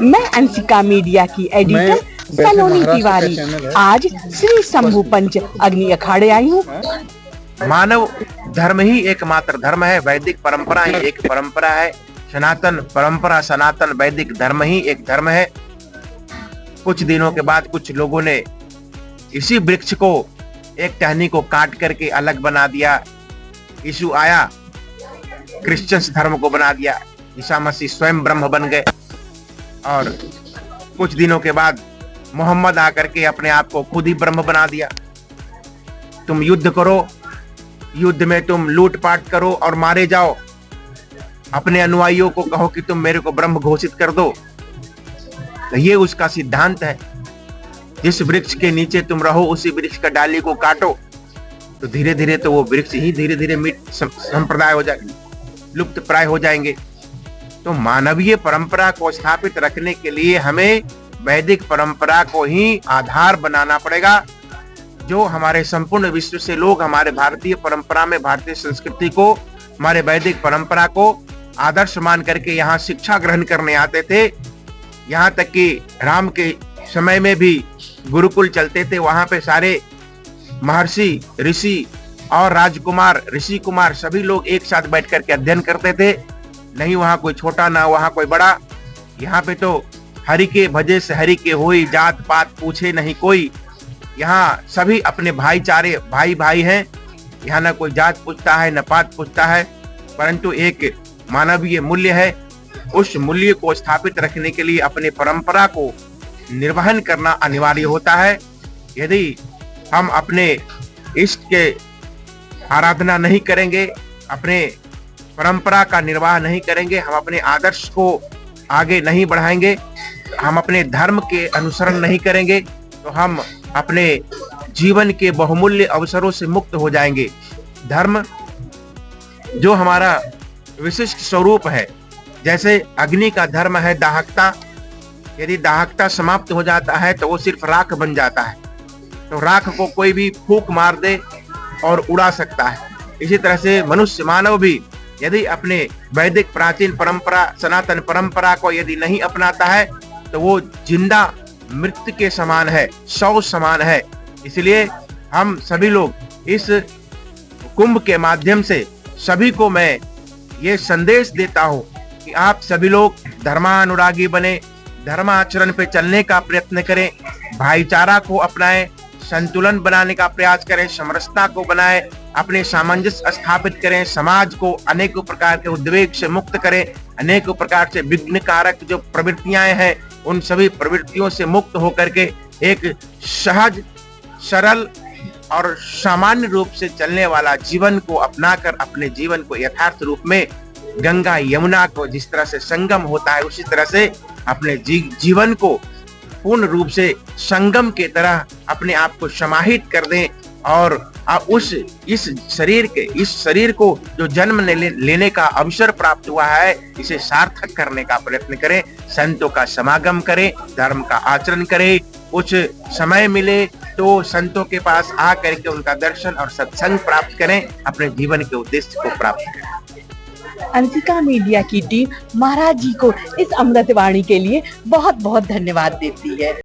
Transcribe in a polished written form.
मैं अंशिका मीडिया की एडिटर सलोनी तिवारी आज श्री शंभू पंच अग्नि अखाड़े आई हूँ। मानव धर्म ही एकमात्र धर्म है। वैदिक परंपरा ही एक परंपरा है। सनातन परंपरा, सनातन वैदिक धर्म ही एक धर्म है। कुछ दिनों के बाद कुछ लोगों ने इसी वृक्ष को, एक टहनी को काट करके अलग बना दिया। यीशु आया, क्रिश्चियंस धर्म को बना दिया। ईसा मसीह स्वयं ब्रह्म बन गए और कुछ दिनों के बाद मोहम्मद आकर के अपने आप को खुद ही ब्रह्म बना दिया। तुम युद्ध करो, युद्ध में तुम लूटपाट करो और मारे जाओ। अपने अनुयायियों को कहो कि तुम मेरे को ब्रह्म घोषित कर दो। तो ये उसका सिद्धांत है। जिस वृक्ष के नीचे तुम रहो, उसी वृक्ष का डाली को काटो तो धीरे धीरे तो वो वृक्ष ही धीरे धीरे मिट संप्रदाय हो जाएंगे, लुप्त प्राय हो जाएंगे। तो मानवीय परंपरा को स्थापित रखने के लिए हमें वैदिक परंपरा को ही आधार बनाना पड़ेगा। जो हमारे संपूर्ण विश्व से लोग हमारे भारतीय परंपरा में, भारतीय संस्कृति को, हमारे वैदिक परंपरा को आदर्श मान करके यहाँ शिक्षा ग्रहण करने आते थे। यहाँ तक कि राम के समय में भी गुरुकुल चलते थे। वहां पे सारे महर्षि, ऋषि और राजकुमार, ऋषि कुमार सभी लोग एक साथ बैठ करके अध्ययन करते थे। नहीं वहां कोई छोटा, ना वहां कोई बड़ा। यहाँ पे तो हरि के भजे से हरि के होई, जात पात पूछे नहीं कोई। यहाँ सभी अपने भाईचारे, भाई भाई हैं। यहाँ ना कोई जात पूछता है, न पात पूछता है, परंतु एक मानवीय मूल्य है। उस मूल्य को स्थापित रखने के लिए अपने परंपरा को निर्वहन करना अनिवार्य होता है। यदि हम अपने इष्ट के आराधना नहीं करेंगे, अपने परंपरा का निर्वाह नहीं करेंगे, हम अपने आदर्श को आगे नहीं बढ़ाएंगे, हम अपने धर्म के अनुसरण नहीं करेंगे, तो हम अपने जीवन के बहुमूल्य अवसरों से मुक्त हो जाएंगे। धर्म जो हमारा विशिष्ट स्वरूप है, जैसे अग्नि का धर्म है दाहकता। यदि दाहकता समाप्त हो जाता है तो वो सिर्फ राख बन जाता है। तो राख को कोई भी फूंक मार दे और उड़ा सकता है। इसी तरह से मनुष्य, मानव भी यदि अपने वैदिक प्राचीन परंपरा, सनातन परंपरा को यदि नहीं अपनाता है तो वो जिंदा मृत के समान है, शव समान है। इसलिए हम सभी लोग इस कुंभ के माध्यम से सभी को मैं ये संदेश देता हूं कि आप सभी लोग धर्मानुरागी बने, धर्माचरण पे चलने का प्रयत्न करें, भाईचारा को अपनाएं, संतुलन बनाने का प्रयास करें, समरसता को बनाएं, अपने सामंजस्य स्थापित करें, समाज को अनेकों प्रकार के उद्वेग से मुक्त करें, अनेकों प्रकार से विघ्न कारक जो प्रवृत्तियां हैं उन सभी प्रवृत्तियों से मुक्त होकर के एक सहज, सरल और सामान्य रूप से चलने वाला जीवन को अपनाकर अपने जीवन को यथार्थ रूप में गंगा यमुना को जिस तरह से संगम होता है, उसी तरह से अपने जीवन को पूर्ण रूप से संगम के तरह अपने आप को समाहित कर दें और इस शरीर को जो जन्म लेने का अवसर प्राप्त हुआ है, इसे सार्थक करने का प्रयत्न करें। संतों का समागम करें, धर्म का आचरण करें। कुछ समय मिले तो संतों के पास आ करके उनका दर्शन और सत्संग प्राप्त करें, अपने जीवन के उद्देश्य को प्राप्त करें। अंशिका मीडिया की टीम महाराज जी को इस अमृतवाणी के लिए बहुत बहुत धन्यवाद देती है।